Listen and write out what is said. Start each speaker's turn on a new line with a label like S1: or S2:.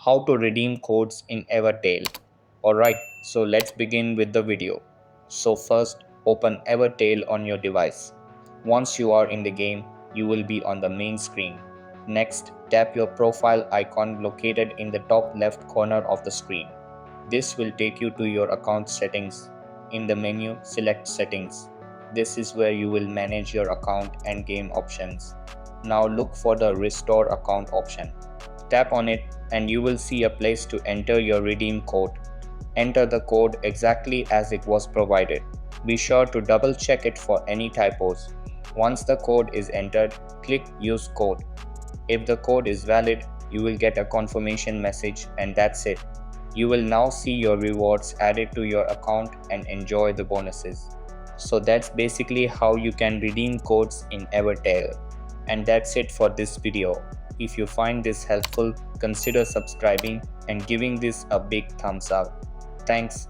S1: how to redeem codes in Evertale. Alright, so let's begin with the video. So first, open Evertale on your device. Once you are in the game, you will be on the main screen. Next, tap your profile icon located in the top left corner of the screen. This will take you to your account settings. In the menu, select Settings. This is where you will manage your account and game options. Now look for the Restore Account option. Tap on it and you will see a place to enter your redeem code. Enter the code exactly as it was provided. Be sure to double check it for any typos. Once the code is entered, click Use Code. If the code is valid, you will get a confirmation message and that's it. You will now see your rewards added to your account and enjoy the bonuses. So that's basically how you can redeem codes in Evertale. And that's it for this video. If you find this helpful, consider subscribing and giving this a big thumbs up. Thanks.